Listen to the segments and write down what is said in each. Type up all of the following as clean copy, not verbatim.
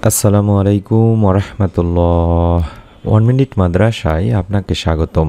আসসালামু আলাইকুম ওরহমতুল্লাহ। 1 মিনিট মাদ্রাসায় আপনাকে স্বাগতম।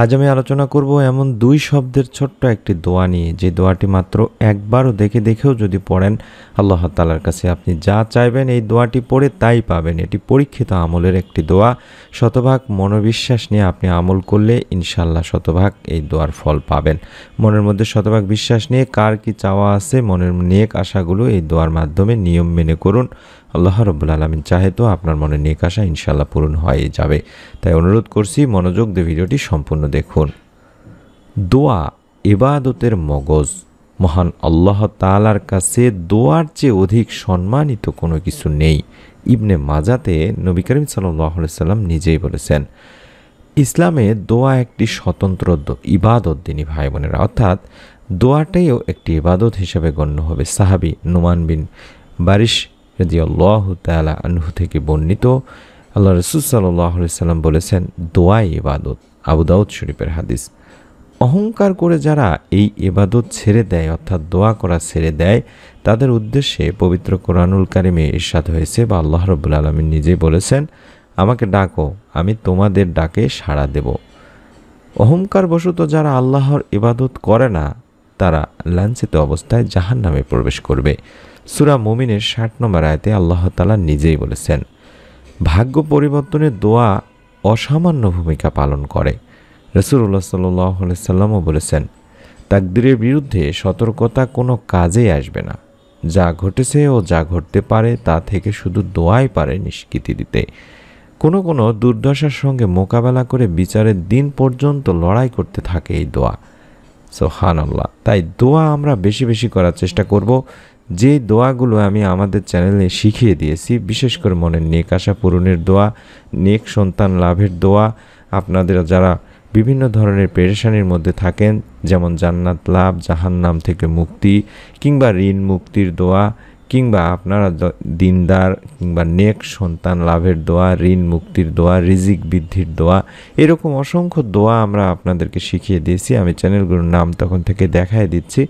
আজ আমি আলোচনা করব এমন দুই শব্দের ছোট্ট একটি দোয়া নিয়ে, যে দোয়াটি মাত্র একবারও দেখেও যদি পড়েন, আল্লাহ তাআলার কাছে আপনি যা চাইবেন এই দোয়াটি পড়ে তাই পাবেন। এটি পরীক্ষিত আমলের একটি দোয়া। শতভাগ মনোবিশ্বাস নিয়ে আপনি আমল করলে ইনশাল্লাহ শতভাগ এই দোয়ার ফল পাবেন। মনের মধ্যে শতভাগ বিশ্বাস নিয়ে কার কি চাওয়া আছে, মনের নেক আশাগুলো এই দোয়ার মাধ্যমে নিয়ম মেনে করুন। আল্লাহ রাব্বুল আলামিন চাহে তো আপনার মনে নেক আশা ইনশাল্লাহ পূরণ হয়ে যাবে। তাই অনুরোধ করছি, মনোযোগ দিয়ে ভিডিওটি সম্পূর্ণ দেখুন। দোয়া ইবাদতের মগজ। মহান আল্লাহ তাআলার কাছে দোয়ার চেয়ে অধিক সম্মানিত কোনো কিছু নেই। ইবনে মাজাতে নবী করিম সাল্লাল্লাহু আলাইহি সাল্লাম নিজেই বলেছেন, ইসলামে দোয়া একটি স্বতন্ত্র ইবাদত। দিনী ভাই বোনেরা, অর্থাৎ দোয়াটাইও একটি ইবাদত হিসেবে গণ্য হবে। সাহাবী নুমান বিন বারিশ রাদিয়াল্লাহু তাআলা আনহু থেকে বর্ণিত, আল্লাহ রাসূল সাল্লাল্লাহু আলাইহি সাল্লাম বলেছেন, দোয়াই ইবাদত। আবু দাউদ শরীফের হাদিস। অহংকার করে যারা এই ইবাদত ছেড়ে দেয়, অর্থাৎ দোয়া করা ছেড়ে দেয়, তাদের উদ্দেশ্যে পবিত্র কোরআনুল কারিমে ইরশাদ হয়েছে, বা আল্লাহ রাব্বুল আলামিন নিজেই বলেছেন, আমাকে ডাকো, আমি তোমাদের ডাকে সাড়া দেব। অহংকার বশত যারা আল্লাহর ইবাদত করে না, তারা লাঞ্ছিত অবস্থায় জাহান্নামে প্রবেশ করবে। সূরা মুমিনের ৬০ নম্বর আয়াতে আল্লাহ তাআলা নিজেই বলেছেন, ভাগ্য পরিবর্তনে দোয়া অসামান্য ভূমিকা পালন করে। রাসূলুল্লাহ সাল্লাল্লাহু আলাইহি সাল্লামও বলেছেন, তাকদীরের বিরুদ্ধে সতর্কতা কোনো কাজেই আসবে না। যা ঘটেছে ও যা ঘটতে পারে তা থেকে শুধু দোয়াই পারে নিষ্কৃতি দিতে। কোনো দুর্দশার সঙ্গে মোকাবেলা করে বিচারের দিন পর্যন্ত লড়াই করতে থাকে এই দোয়া। সুবহানাল্লাহ। তাই দোয়া আমরা বেশি বেশি করার চেষ্টা করব। যে দোয়াগুলো আমি আমাদের চ্যানেলে শিখিয়ে দিয়েছি, বিশেষ করে মনের নেক আশা পূরণের দোয়া, নেক সন্তান লাভের দোয়া, আপনাদের যারা বিভিন্ন ধরনের পেরেশানির মধ্যে থাকেন, যেমন জান্নাত লাভ, জাহান্নাম থেকে মুক্তি, কিংবা ঋণ মুক্তির দোয়া, কিংবা আপনারা দিনদার কিংবা নেক সন্তান লাভের দোয়া, ঋণ মুক্তির দোয়া, রিজিক বৃদ্ধির দোয়া, এরকম অসংখ্য দোয়া আমরা আপনাদেরকে শিখিয়ে দিয়েছি। আমি চ্যানেলগুলোর নাম তখন থেকে দেখায় দিচ্ছি।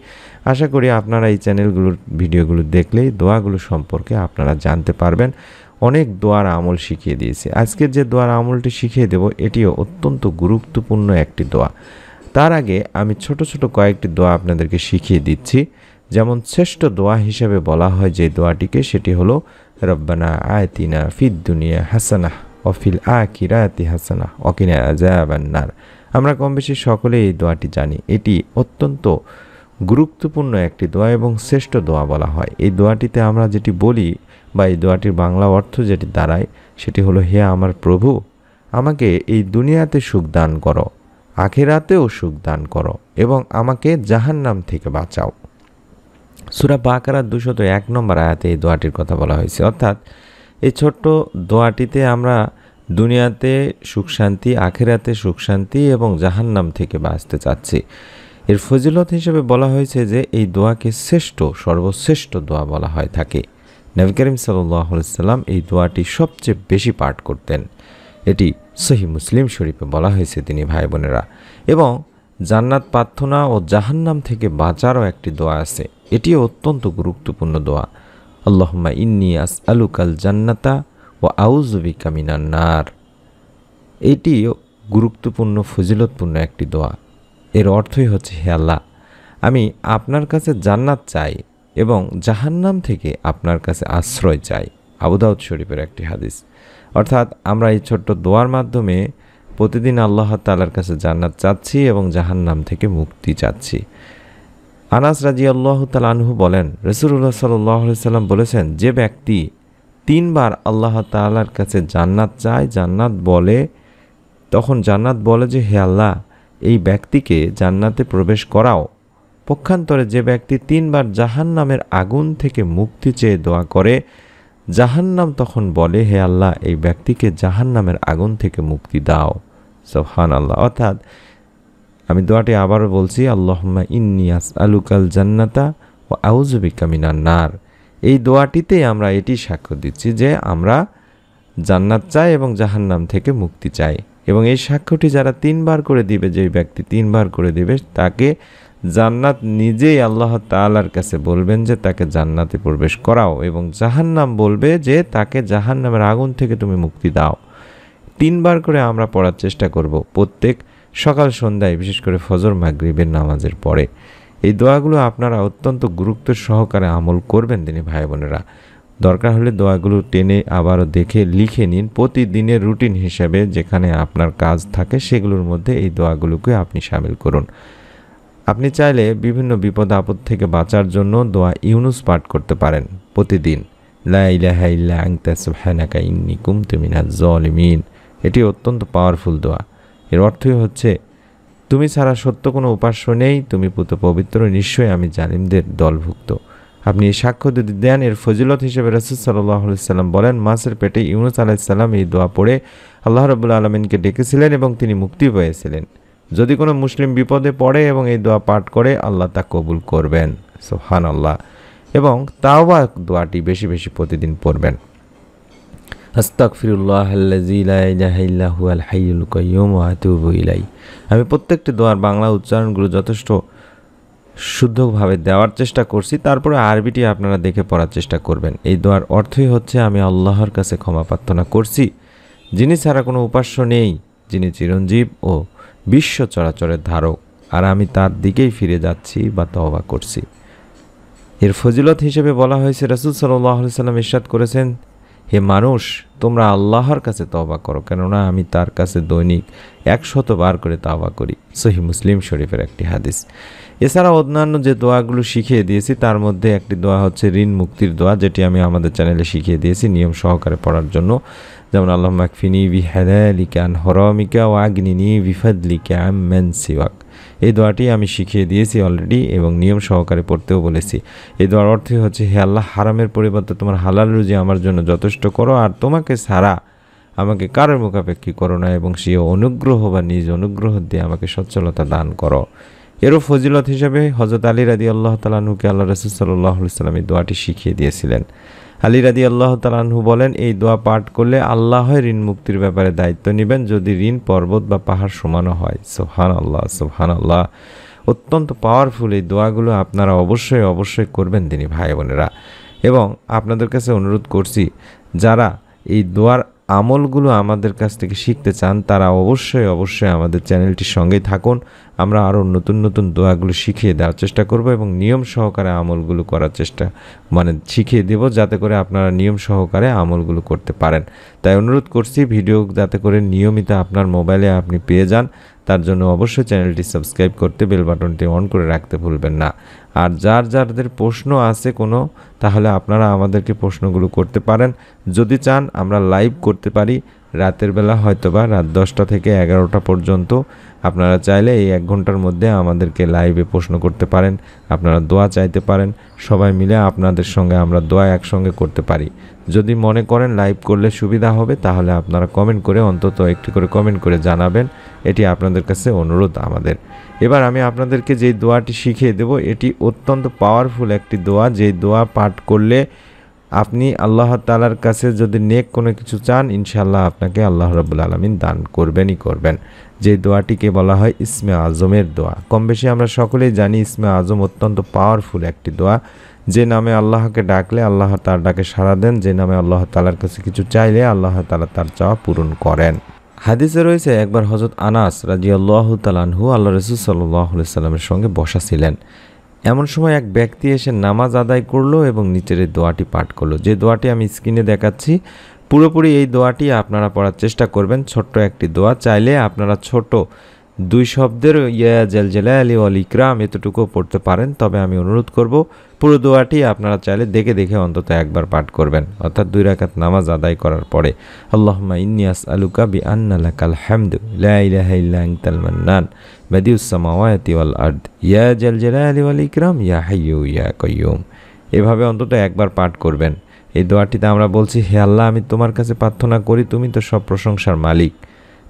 আশা করি আপনারা এই চ্যানেলগুলোর ভিডিওগুলো দেখলেই দোয়াগুলো সম্পর্কে আপনারা জানতে পারবেন। অনেক দোয়ার আমল শিখিয়ে দিয়েছি। আজকের যে দোয়ার আমলটি শিখিয়ে দেব, এটিও অত্যন্ত গুরুত্বপূর্ণ একটি দোয়া। তার আগে আমি ছোট ছোট কয়েকটি দোয়া আপনাদেরকে শিখিয়ে দিচ্ছি। যেমন শ্রেষ্ঠ দোয়া হিসেবে বলা হয় যে দোয়াটিকে, সেটি হলো রব্বানা আতিনা ফিদ দুনিয়া হাসানাহ ওয়া ফিল আখিরাতি হাসানাহ ওয়া কিনা আযাবান নার। আমরা কম বেশি সকলেই এই দোয়াটি জানি। এটি অত্যন্ত গুরুত্বপূর্ণ একটি দোয়া এবং শ্রেষ্ঠ দোয়া বলা হয়। এই দোয়াটিতে আমরা যেটি বলি, বা এই দোয়াটির বাংলা অর্থ যেটি দাঁড়ায়, সেটি হলো, হে আমার প্রভু, আমাকে এই দুনিয়াতে সুখ দান করো, আখিরাতেও সুখ দান করো, এবং আমাকে জাহান্নাম থেকে বাঁচাও। সূরা বাকারার 201 নম্বর আয়াতে এই দোয়াটির কথা বলা হয়েছে। অর্থাৎ এই ছোট্ট দোয়াটিতে আমরা দুনিয়াতে সুখ শান্তি, আখিরাতে সুখ শান্তি এবং জাহান্নাম থেকে বাঁচতে চাচ্ছি। এর ফজিলত হিসেবে বলা হয়েছে যে এই দোয়াকে সর্বশ্রেষ্ঠ দোয়া বলা হয় থাকে। নবী করিম সাল্লাল্লাহু আলাইহি সাল্লাম এই দোয়াটি সবচেয়ে বেশি পাঠ করতেন। এটি সহিহ মুসলিম শরীফে বলা হয়েছে তিনি ভাই বোনেরা। এবং জান্নাত প্রার্থনা ও জাহান্নাম থেকে বাঁচারও একটি দোয়া আছে। এটিও অত্যন্ত গুরুত্বপূর্ণ দোয়া। আল্লাহুম্মা ইন্নী আসআলুকাল জান্নাতা ওয়া আউযু বিকা মিনান নার। এটিও গুরুত্বপূর্ণ ফজিলতপূর্ণ একটি দোয়া। এর অর্থই হচ্ছে, হে আল্লাহ, আমি আপনার কাছে জান্নাত চাই এবং জাহান্নাম থেকে আপনার কাছে আশ্রয় চাই। আবু দাউদ শরীফের একটি হাদিস। অর্থাৎ আমরা এই ছোট্ট দোয়ার মাধ্যমে প্রতিদিন আল্লাহ তাআলার কাছে জান্নাত চাচ্ছি এবং জাহান্নাম থেকে মুক্তি চাচ্ছি। আনাস রাদিয়াল্লাহু তাআলা আনহু বলেন, রাসূলুল্লাহ সাল্লাল্লাহু আলাইহি সাল্লাম বলেছেন, যে ব্যক্তি 3 বার আল্লাহ তাআলার কাছে জান্নাত চায়, তখন জান্নাত বলে যে, হে আল্লাহ, এই ব্যক্তিকে জান্নাতে প্রবেশ করাও। পক্ষান্তরে যে ব্যক্তি 3 বার জাহান্নামের আগুন থেকে মুক্তি চেয়ে দোয়া করে, জাহান্নাম তখন বলে, হে আল্লাহ, এই ব্যক্তিকে জাহান্নামের আগুন থেকে মুক্তি দাও। সুবহানাল্লাহ। অর্থাৎ আমি দোয়াটি আবারও বলছি, আল্লাহুম্মা ইন্নী আসআলুকাল জান্নাতা ওয়া আউযু বিকা মিনান নার। এই দোয়াটিতে আমরা এটি সাক্ষ্য দিচ্ছি যে আমরা জান্নাত চাই এবং জাহান্নাম থেকে মুক্তি চাই। এবং এই সাক্ষ্যটি যারা 3 বার করে দিবে, যে ব্যক্তি 3 বার করে দিবে, তাকে জান্নাত নিজেই আল্লাহ তাআলার কাছে বলবেন যে তাকে জান্নাতে প্রবেশ করাও, এবং জাহান্নাম বলবে যে তাকে জাহান্নামের আগুন থেকে তুমি মুক্তি দাও। 3 বার করে আমরা পড়ার চেষ্টা করব প্রত্যেক সকাল সন্ধ্যায়, বিশেষ করে ফজর মাগরিবের নামাজের পরে। এই দোয়াগুলো আপনারা অত্যন্ত গুরুত্ব সহকারে আমল করবেন দিনী ভাই বোনেরা। দরকার হলে দোয়াগুলো টেনে আবারও দেখে লিখে নিন প্রতিদিনের রুটিন হিসেবে, যেখানে আপনার কাজ থাকে সেগুলোর মধ্যে এই দোয়াগুলোকে আপনি শামিল করুন। আপনি চাইলে বিভিন্ন বিপদ আপদ থেকে বাঁচার জন্য দোয়া ইউনুস পাঠ করতে পারেন প্রতিদিন। লা ইলাহা ইল্লা আনতা সুবহানাকা ইন্নী কুনতু মিনাজ জালিমিন। এটি অত্যন্ত পাওয়ারফুল দোয়া। এর অর্থই হচ্ছে, তুমি ছাড়া সত্য কোনো উপাস্য নেই, তুমি পুত পবিত্র, নিশ্চয়ই আমি জালিমদের দলভুক্ত। আপনি এই সাক্ষ্য যদি দেন, এর ফজিলত হিসেবে রাসূল সাল্লাল্লাহু আলাইহি সাল্লাম বলেন, মাছের পেটে ইউনুস আলাইহিস সালাম এই দোয়া পড়ে আল্লাহ রাব্বুল আলামিনকে ডেকেছিলেন এবং তিনি মুক্তি পেয়েছিলেন। যদি কোনো মুসলিম বিপদে পড়ে এবং এই দোয়া পাঠ করে, আল্লাহ তা কবুল করবেন। সুবহানাল্লাহ। এবং তাওবা দোয়াটি বেশি বেশি প্রতিদিন পড়বেন। আস্তাগফিরুল্লাহাল্লাযী লা ইলাহা ইল্লা হুয়াল হাইয়ুল কাইয়্যুম ওয়া আতুবু ইলাইহি। আমি প্রত্যেকটি দোয়ার বাংলা উচ্চারণগুলো যথেষ্ট শুদ্ধভাবে দেওয়ার চেষ্টা করছি, তারপরে আরবিটি আপনারা দেখে পড়ার চেষ্টা করবেন। এই দোয়ার অর্থই হচ্ছে, আমি আল্লাহর কাছে ক্ষমা প্রার্থনা করছি, যিনি ছাড়া কোনো উপাস্য নেই, যিনি চিরঞ্জীব ও বিশ্ব চরাচরের ধারক, আর আমি তার দিকেই ফিরে যাচ্ছি বা তওবা করছি। এর ফজিলত হিসেবে বলা হয়েছে, রাসূল সাল্লাল্লাহু আলাইহি সাল্লাম ইরশাদ করেছেন, হে মানুষ, তোমরা আল্লাহর কাছে তওবা করো, কেননা আমি তার কাছে দৈনিক 100 বার করে তওবা করি। সহিহ মুসলিম শরীফের একটি হাদিস। এছাড়া অন্যান্য যে দোয়াগুলো শিখিয়ে দিয়েছি তার মধ্যে একটি দোয়া হচ্ছে ঋণ মুক্তির দোয়া, যেটি আমি আমাদের চ্যানেলে শিখিয়ে দিয়েছি নিয়ম সহকারে পড়ার জন্য। যেমন আল্লাহুম্মা কফিনি বিহালালিকা আন হারামিকা ওয়া আগনিনি বিফাদলিকা আম্মান সিওয়াক। এই দোয়াটি আমি শিখিয়ে দিয়েছি অলরেডি এবং নিয়ম সহকারে পড়তেও বলেছি। এই দোয়ার অর্থই হচ্ছে, হে আল্লাহ, হারামের পরিবর্তে তোমার হালাল রুজি আমার জন্য যথেষ্ট করো, আর তোমাকে ছাড়া আমাকে কারোর মুখাপেক্ষী করো না, এবং সেই অনুগ্রহ বা নিজ অনুগ্রহ দিয়ে আমাকে সচ্ছলতা দান করো। এরও ফজিলত হিসেবে হযরত আলী রাদিয়াল্লাহু তাআলা আনহুকে আল্লাহ রাসূল সাল্লাল্লাহু আলাইহি সাল্লাম এই দোয়াটি শিখিয়ে দিয়েছিলেন। আলী রাদিয়াল্লাহু তাআলা আনহু বলেন, এই দোয়া পাঠ করলে আল্লাহ ঋণ মুক্তির ব্যাপারে দায়িত্ব নেবেন, যদি ঋণ পর্বত বা পাহাড় সমানও হয়। সুবহানাল্লাহ, সুবহানাল্লাহ। অত্যন্ত পাওয়ারফুল এই দোয়াগুলো আপনারা অবশ্যই অবশ্যই করবেন দিনী ভাই বোনেরা। এবং আপনাদের কাছে অনুরোধ করছি, যারা এই দোয়ার আমলগুলো আমাদের কাছ থেকে শিখতে চান, তারা অবশ্যই অবশ্যই আমাদের চ্যানেলটির সঙ্গেই থাকুন। আমরা আরও নতুন নতুন দোয়াগুলো শিখিয়ে দেওয়ার চেষ্টা করব এবং নিয়ম সহকারে আমলগুলো করার চেষ্টা শিখিয়ে দেব, যাতে করে আপনারা নিয়ম সহকারে আমলগুলো করতে পারেন। তাই অনুরোধ করছি, ভিডিও যাতে করে নিয়মিত আপনার মোবাইলে আপনি পেয়ে যান, তার জন্য অবশ্যই চ্যানেলটি সাবস্ক্রাইব করতে, বেল বাটনটি অন করে রাখতে ভুলবেন না। আর যাদের প্রশ্ন আছে কোনো, তাহলে আপনারা আমাদেরকে প্রশ্নগুলো করতে পারেন। যদি চান আমরা লাইভ করতে পারি রাতের বেলা, হয়তোবা রাত 10টা থেকে 11টা পর্যন্ত। আপনারা চাইলে এই 1 ঘন্টার মধ্যে আমাদেরকে লাইভে প্রশ্ন করতে পারেন, আপনারা দোয়া চাইতে পারেন, সবাই মিলে আপনাদের সঙ্গে আমরা দোয়া একসঙ্গে করতে পারি। যদি মনে করেন লাইভ করলে সুবিধা হবে, তাহলে আপনারা কমেন্ট করে, অন্তত একটি করে কমেন্ট করে জানাবেন। এটি আপনাদের কাছে অনুরোধ আমাদের। এবার আমি আপনাদেরকে যেই দোয়াটি শিখিয়ে দেব, এটি অত্যন্ত পাওয়ারফুল একটি দোয়া। যেই দোয়া পাঠ করলে আপনি আল্লাহ তাআলার কাছে যদি নেক কোনো কিছু চান, ইনশাআল্লাহ আপনাকে আল্লাহ রাব্বুল আলামিন দান করবেনই করবেন। যে দোয়াটিকে বলা হয় ইসমে আজমের দোয়া। কম বেশি আমরা সকলেই জানি ইসমে আজম অত্যন্ত পাওয়ারফুল একটি দোয়া। যে নামে আল্লাহকে ডাকলে আল্লাহ তার ডাকে সাড়া দেন, যে নামে আল্লাহ তাআলার কাছে কিছু চাইলে আল্লাহ তাআলা তার চাওয়া পূরণ করেন। হাদিসে রয়েছে, একবার হযরত আনাস রাদিয়াল্লাহু তাআলা আনহু আল্লাহ রাসূল সাল্লাল্লাহু আলাইহি সাল্লামের সঙ্গে বসা ছিলেন। এমন সময় এক ব্যক্তি এসে নামাজ আদায় করলো এবং নিচের এই দোয়াটি পাঠ করলো। যে দোয়াটি আমি স্ক্রিনে দেখাচ্ছি, পুরোপুরি এই দোয়াটি আপনারা পড়ার চেষ্টা করবেন। ছোট্ট একটি দোয়া, চাইলে আপনারা ছোট 2 শব্দের ইয়া জাল জালালি ওয়াল ইকরাম এতটুকু পড়তে পারেন। তবে আমি অনুরোধ করব, পুরো দোয়াটি আপনারা চাইলে দেখে দেখে অন্তত একবার পাঠ করবেন, অর্থাৎ 2 রাকাত নামাজ আদায় করার পরে। আল্লাহুম্মা ইন্নী আসআলুকা বিআন্না লাকাল হামদু লা ইলাহা ইল্লা আনতাল মান্নান বাদিউস সামাওয়াতি ওয়াল আরদ ইয়া জাল জালালি ওয়াল ইকরাম ইয়া হাইয়্যু ইয়া কাইয়্যুম। এভাবে অন্তত একবার পাঠ করবেন। এই দোয়াটিতে আমরা বলছি, হে আল্লাহ, আমি তোমার কাছে প্রার্থনা করি, তুমি তো সব প্রশংসার মালিক,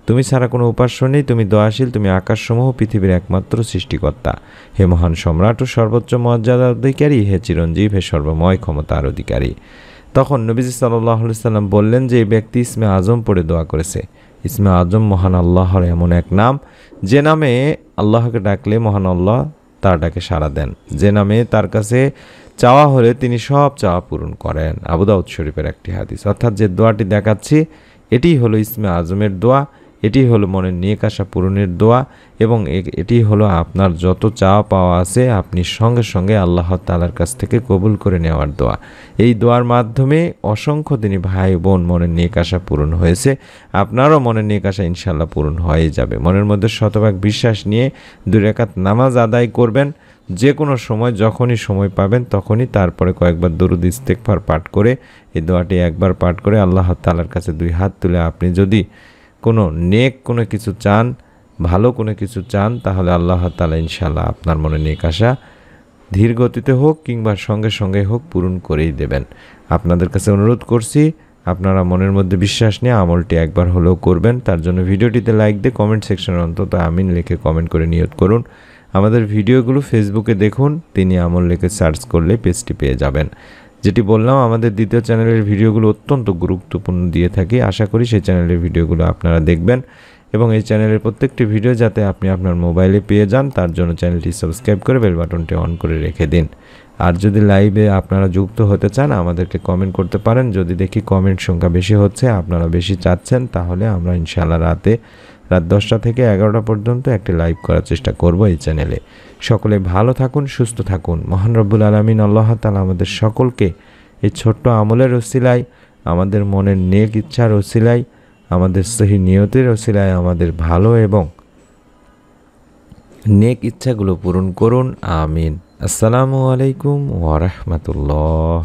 তুমি ছাড়া কোনো উপাস্য নেই, তুমি দয়াশীল, তুমি আকাশসমূহ পৃথিবীর একমাত্র সৃষ্টিকর্তা। হে মহান সম্রাট ও সর্বোচ্চ মর্যাদার অধিকারী, হে চিরঞ্জীব, হে সর্বময় ক্ষমতার অধিকারী। তখন নবীজি সাল্লাল্লাহু আলাইহি সাল্লাম বললেন যে এই ব্যক্তি ইসমে আজম পড়ে দোয়া করেছে। ইসমে আজম মহান আল্লাহর এমন এক নাম, যে নামে আল্লাহকে ডাকলে মহান আল্লাহ তার ডাকে সাড়া দেন, যে নামে তার কাছে চাওয়া হলে তিনি সব চাওয়া পূরণ করেন। আবু দাউদ শরীফের একটি হাদিস। অর্থাৎ যে দোয়াটি দেখাচ্ছি এটিই হলো ইসমে আজমের দোয়া, এটি হলো মনের নেক আশা পূরণের দোয়া, এবং এটি হলো আপনার যত চাওয়া পাওয়া আছে আপনি সঙ্গে সঙ্গে আল্লাহ তাআলার কাছ থেকে কবুল করে নেওয়ার দোয়া। এই দোয়ার মাধ্যমে অসংখ্য দিনই ভাই বোন মনের নেক আশা পূরণ হয়েছে। আপনারও মনের নেক আশা ইনশাল্লাহ পূরণ হয়ে যাবে। মনের মধ্যে শতভাগ বিশ্বাস নিয়ে 2 রাকাত নামাজ আদায় করবেন। যে কোনো সময় যখনই সময় পাবেন তখনই তারপরে কয়েকবার দরুদ ইস্তেগফার পাঠ করে এই দোয়াটি একবার পাঠ করে আল্লাহ তাআলার কাছে 2 হাত তুলে আপনি যদি কোনো নেক কোনো কিছু চান, ভালো কোনো কিছু চান, তাহলে আল্লাহ তাআলা ইনশাআল্লাহ আপনার মনে নেক আশা ধীর গতিতে হোক কিংবা সঙ্গে সঙ্গে হোক পূরণ করেই দেবেন। আপনাদের কাছে অনুরোধ করছি আপনারা মনের মধ্যে বিশ্বাস নিয়ে আমলটি একবার হলেও করবেন। তার জন্য ভিডিওটিতে লাইক দিয়ে কমেন্ট সেকশনে অন্তত আমিন লিখে কমেন্ট করে নিয়ত করুন। আমাদের ভিডিওগুলো ফেসবুকে দেখুন, তিনি আমল লিখে সার্চ করলে পেজটি পেয়ে যাবেন। যেটি বললাম, আমাদের দ্বিতীয় চ্যানেলের ভিডিওগুলো অত্যন্ত গুরুত্বপূর্ণ দিয়ে থাকি। আশা করি সেই চ্যানেলের ভিডিওগুলো আপনারা দেখবেন এবং এই চ্যানেলের প্রত্যেকটি ভিডিও যাতে আপনি আপনার মোবাইলে পেয়ে যান তার জন্য চ্যানেলটি সাবস্ক্রাইব করে বেল বাটনটি অন করে রেখে দিন। আর যদি লাইভে আপনারা যুক্ত হতে চান আমাদেরকে কমেন্ট করতে পারেন। যদি দেখি কমেন্ট সংখ্যা বেশি হচ্ছে, আপনারা বেশি চাচ্ছেন, তাহলে আমরা ইনশাআল্লাহ রাত 10টা থেকে 11টা পর্যন্ত একটি লাইভ করার চেষ্টা করব এই চ্যানেলে। সকলে ভালো থাকুন, সুস্থ থাকুন। মহান রব্বুল আলামিন আল্লাহ তাআলা আমাদের সকলকে এই ছোট্ট আমলের ওসিলায়, আমাদের মনের নেক ইচ্ছার ওসিলায়, আমাদের সহি নিয়তের ওসিলায় আমাদের ভালো এবং নেক ইচ্ছাগুলো পূরণ করুন। আমিন। আসসালামু আলাইকুম ওয়া রাহমাতুল্লাহ।